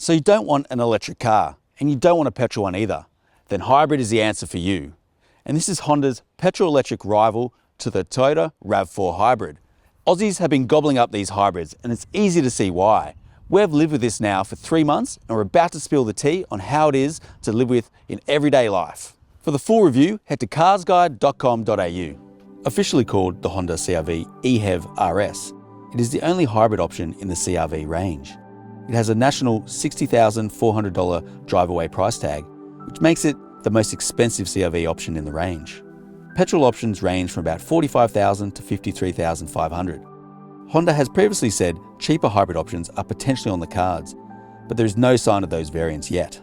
So you don't want an electric car, and you don't want a petrol one either. Then hybrid is the answer for you. And this is Honda's petrol-electric rival to the Toyota RAV4 Hybrid. Aussies have been gobbling up these hybrids, and it's easy to see why. We've lived with this now for 3 months, and we're about to spill the tea on how it is to live with in everyday life. For the full review, head to carsguide.com.au. Officially called the Honda CR-V eHEV RS, it is the only hybrid option in the CR-V range. It has a national $60,400 drive-away price tag, which makes it the most expensive CR-V option in the range. Petrol options range from about $45,000 to $53,500. Honda has previously said cheaper hybrid options are potentially on the cards, but there is no sign of those variants yet.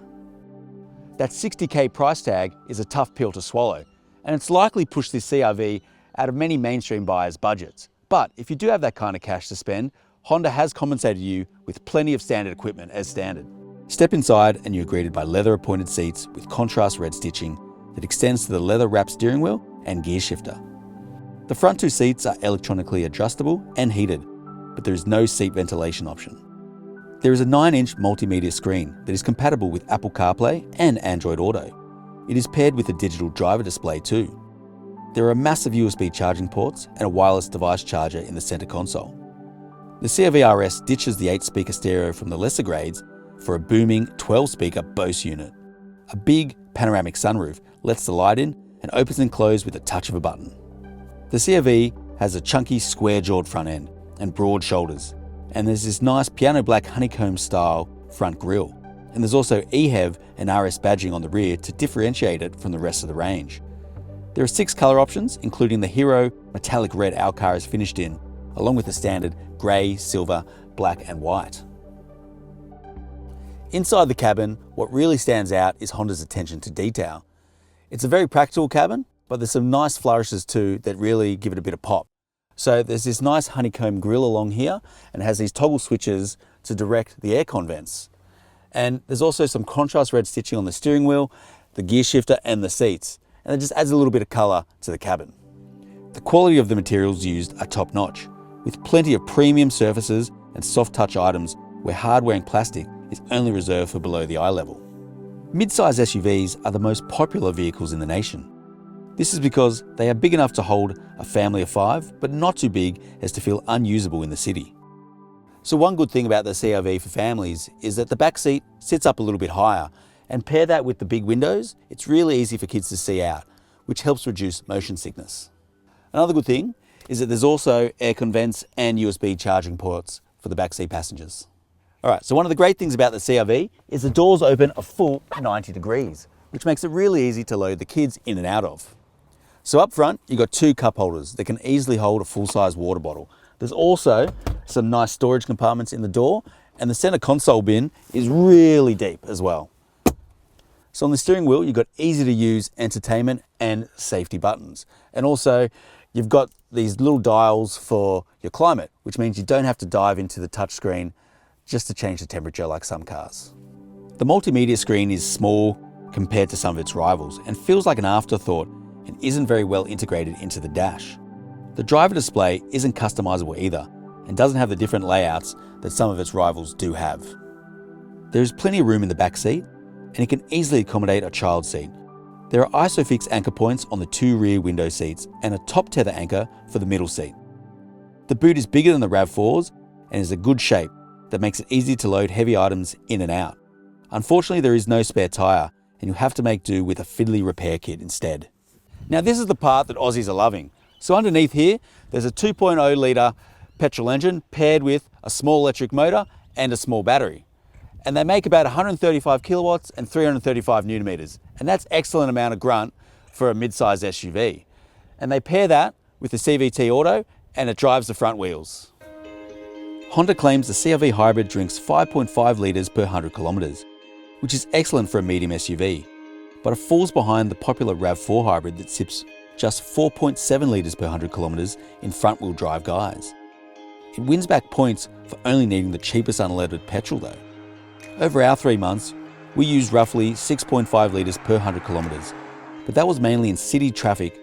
That $60K price tag is a tough pill to swallow, and it's likely pushed this CR-V out of many mainstream buyers' budgets. But if you do have that kind of cash to spend, Honda has compensated you with plenty of standard equipment as standard. Step inside and you're greeted by leather-appointed seats with contrast red stitching that extends to the leather-wrapped steering wheel and gear shifter. The front 2 seats are electronically adjustable and heated, but there is no seat ventilation option. There is a 9-inch multimedia screen that is compatible with Apple CarPlay and Android Auto. It is paired with a digital driver display too. There are massive USB charging ports and a wireless device charger in the center console. The CR-V RS ditches the 8-speaker stereo from the lesser grades for a booming 12-speaker Bose unit. A big panoramic sunroof lets the light in and opens and closes with a touch of a button. The CR-V has a chunky square-jawed front end and broad shoulders, and there's this nice piano black honeycomb style front grille. And there's also eHEV and RS badging on the rear to differentiate it from the rest of the range. There are 6 color options, including the Hero metallic red our car is finished in, along with the standard grey, silver, black and white. Inside the cabin, what really stands out is Honda's attention to detail. It's a very practical cabin, but there's some nice flourishes too that really give it a bit of pop. So there's this nice honeycomb grille along here and it has these toggle switches to direct the aircon vents. And there's also some contrast red stitching on the steering wheel, the gear shifter and the seats. And it just adds a little bit of color to the cabin. The quality of the materials used are top notch, with plenty of premium surfaces and soft touch items where hard-wearing plastic is only reserved for below the eye level. Mid-size SUVs are the most popular vehicles in the nation. This is because they are big enough to hold a family of 5, but not too big as to feel unusable in the city. So one good thing about the CR-V for families is that the back seat sits up a little bit higher, and pair that with the big windows, it's really easy for kids to see out, which helps reduce motion sickness. Another good thing is that there's also aircon vents and USB charging ports for the backseat passengers. All right, so one of the great things about the CR-V is the doors open a full 90 degrees, which makes it really easy to load the kids in and out of. So up front, you've got 2 cup holders that can easily hold a full-size water bottle. There's also some nice storage compartments in the door, and the center console bin is really deep as well. So on the steering wheel, you've got easy to use entertainment and safety buttons. And also you've got these little dials for your climate, which means you don't have to dive into the touchscreen just to change the temperature like some cars. The multimedia screen is small compared to some of its rivals and feels like an afterthought and isn't very well integrated into the dash. The driver display isn't customizable either and doesn't have the different layouts that some of its rivals do have. There is plenty of room in the back seat, and it can easily accommodate a child seat. There are ISOFIX anchor points on the 2 rear window seats and a top tether anchor for the middle seat. The boot is bigger than the RAV4's and is a good shape that makes it easy to load heavy items in and out. Unfortunately, there is no spare tyre and you'll have to make do with a fiddly repair kit instead. Now this is the part that Aussies are loving. So underneath here, there's a 2.0 litre petrol engine paired with a small electric motor and a small battery. And they make about 135 kilowatts and 335 newton meters. And that's excellent amount of grunt for a mid-size SUV. And they pair that with the CVT Auto and it drives the front wheels. Honda claims the CR-V Hybrid drinks 5.5 litres per 100 kilometres, which is excellent for a medium SUV, but it falls behind the popular RAV4 Hybrid that sips just 4.7 litres per 100 kilometres in front-wheel drive guise. It wins back points for only needing the cheapest unleaded petrol though. Over our 3 months, we used roughly 6.5 litres per 100 kilometres, but that was mainly in city traffic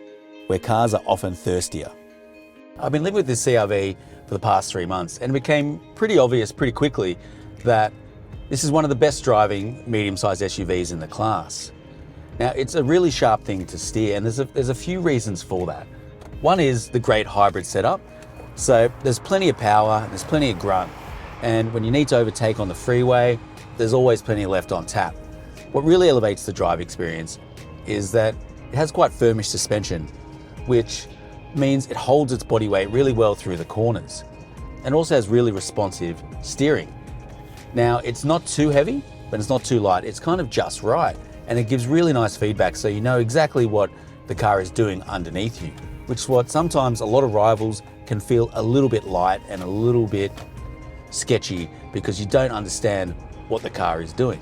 where cars are often thirstier. I've been living with this CR-V for the past 3 months and it became pretty obvious pretty quickly that This is one of the best driving medium-sized SUVs in the class. Now, it's a really sharp thing to steer, and there's a few reasons for that. One is the great hybrid setup. So there's plenty of power, there's plenty of grunt, and when you need to overtake on the freeway, there's always plenty left on tap. What really elevates the drive experience is that it has quite firmish suspension, which means it holds its body weight really well through the corners, and also has really responsive steering. Now, it's not too heavy, but it's not too light. It's kind of just right, and it gives really nice feedback, so you know exactly what the car is doing underneath you, which is what sometimes a lot of rivals can feel a little bit light and a little bit sketchy because you don't understand what the car is doing.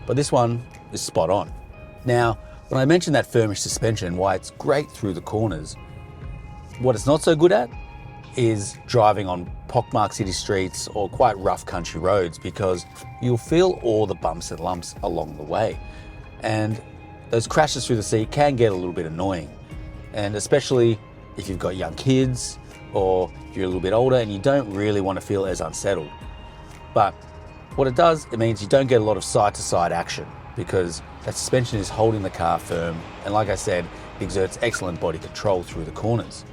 But this one is spot on. Now, when I mentioned that firmish suspension, why it's great through the corners, what it's not so good at is driving on pockmarked city streets or quite rough country roads, because you'll feel all the bumps and lumps along the way. And those crashes through the seat can get a little bit annoying. And especially if you've got young kids or you're a little bit older and you don't really want to feel as unsettled. But what it does, it means you don't get a lot of side-to-side action because that suspension is holding the car firm. And like I said, it exerts excellent body control through the corners.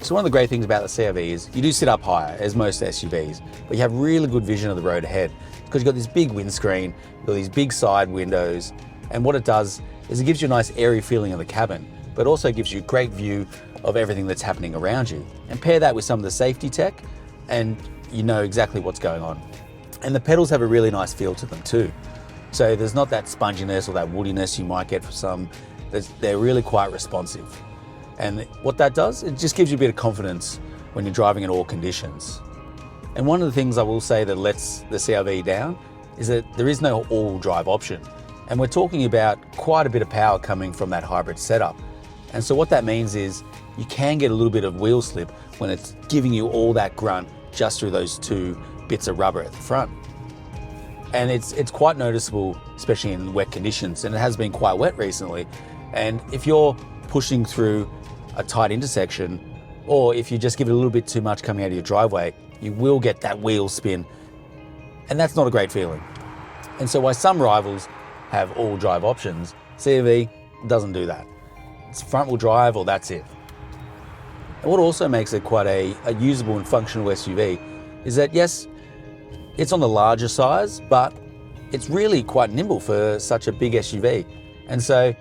So one of the great things about the CR-V is you do sit up higher, as most SUVs, but you have really good vision of the road ahead because you've got this big windscreen, you've got these big side windows, and what it does is it gives you a nice airy feeling in the cabin, but also gives you a great view of everything that's happening around you. And pair that with some of the safety tech, and you know exactly what's going on. And the pedals have a really nice feel to them too. So there's not that sponginess or that woodiness you might get for some. They're really quite responsive. And what that does, it just gives you a bit of confidence when you're driving in all conditions. And one of the things I will say that lets the CR-V down is that there is no all-wheel drive option. And we're talking about quite a bit of power coming from that hybrid setup. And so what that means is you can get a little bit of wheel slip when it's giving you all that grunt just through those two bits of rubber at the front. And it's quite noticeable, especially in wet conditions, and it has been quite wet recently. And if you're pushing through a tight intersection, or if you just give it a little bit too much coming out of your driveway, you will get that wheel spin, and that's not a great feeling. And so while some rivals have all drive options, CR-V doesn't do that. It's front wheel drive or that's it. And what also makes it quite a usable and functional SUV is that yes, it's on the larger size, but it's really quite nimble for such a big SUV. And so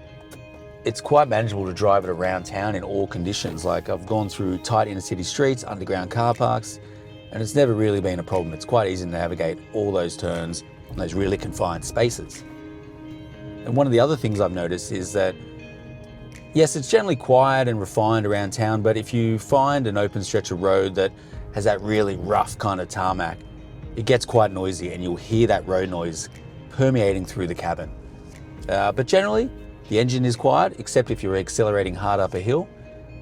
it's quite manageable to drive it around town in all conditions. Like I've gone through tight inner city streets, underground car parks, and it's never really been a problem. It's quite easy to navigate all those turns and those really confined spaces. And one of the other things I've noticed is that, yes, it's generally quiet and refined around town, but if you find an open stretch of road that has that really rough kind of tarmac, it gets quite noisy and you'll hear that road noise permeating through the cabin. But generally, the engine is quiet, except if you're accelerating hard up a hill,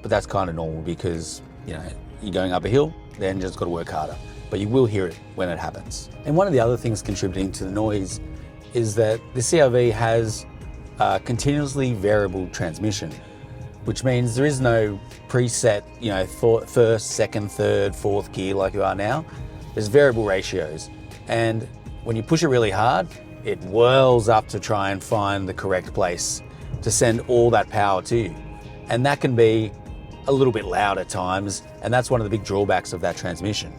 but that's kind of normal because, you know, you're going up a hill, the engine's got to work harder, but you will hear it when it happens. And one of the other things contributing to the noise is that the CR-V has a continuously variable transmission, which means there is no preset, you know, first, second, third, fourth gear like you are now. There's variable ratios. And when you push it really hard, it whirls up to try and find the correct place to send all that power to you. And that can be a little bit loud at times, and that's one of the big drawbacks of that transmission.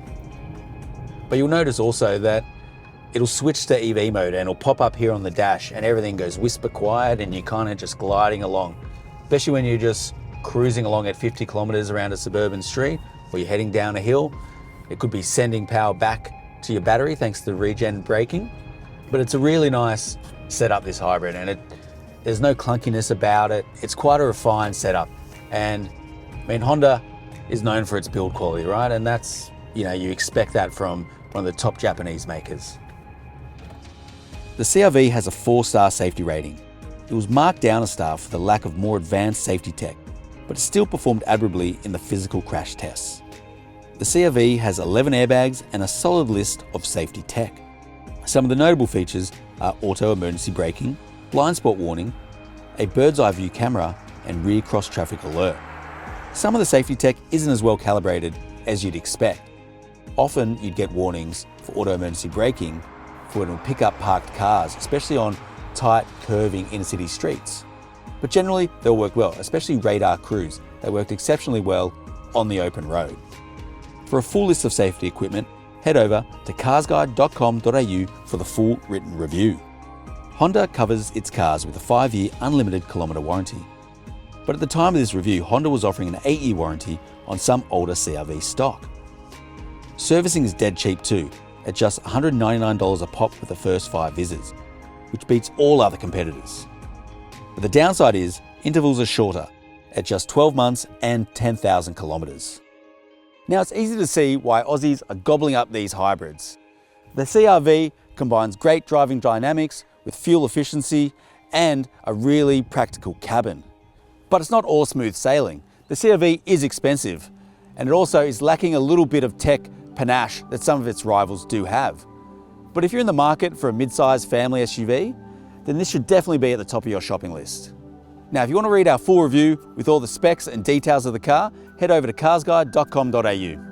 But you'll notice also that it'll switch to EV mode and it'll pop up here on the dash and everything goes whisper quiet and you're kind of just gliding along, especially when you're just cruising along at 50 kilometers around a suburban street or you're heading down a hill. It could be sending power back to your battery thanks to regen braking. But it's a really nice setup, this hybrid, and there's no clunkiness about it. It's quite a refined setup. And I mean, Honda is known for its build quality, right? And that's, you know, you expect that from one of the top Japanese makers. The CR-V has a 4-star safety rating. It was marked down a star for the lack of more advanced safety tech, but it still performed admirably in the physical crash tests. The CR-V has 11 airbags and a solid list of safety tech. Some of the notable features are auto emergency braking, blind spot warning, a bird's eye view camera, and rear cross traffic alert. Some of the safety tech isn't as well calibrated as you'd expect. Often you'd get warnings for auto emergency braking for when it will pick up parked cars, especially on tight, curving inner city streets. But generally, they'll work well, especially radar cruise. They worked exceptionally well on the open road. For a full list of safety equipment, head over to carsguide.com.au for the full written review. Honda covers its cars with a 5-year unlimited kilometre warranty. But at the time of this review, Honda was offering an 8-year warranty on some older CR-V stock. Servicing is dead cheap too, at just $199 a pop for the first 5 visits, which beats all other competitors. But the downside is, intervals are shorter, at just 12 months and 10,000 kilometres. Now it's easy to see why Aussies are gobbling up these hybrids. The CR-V combines great driving dynamics with fuel efficiency and a really practical cabin. But it's not all smooth sailing. The CR-V is expensive, and it also is lacking a little bit of tech panache that some of its rivals do have. But if you're in the market for a mid-sized family SUV, then this should definitely be at the top of your shopping list. Now, if you want to read our full review with all the specs and details of the car, head over to carsguide.com.au.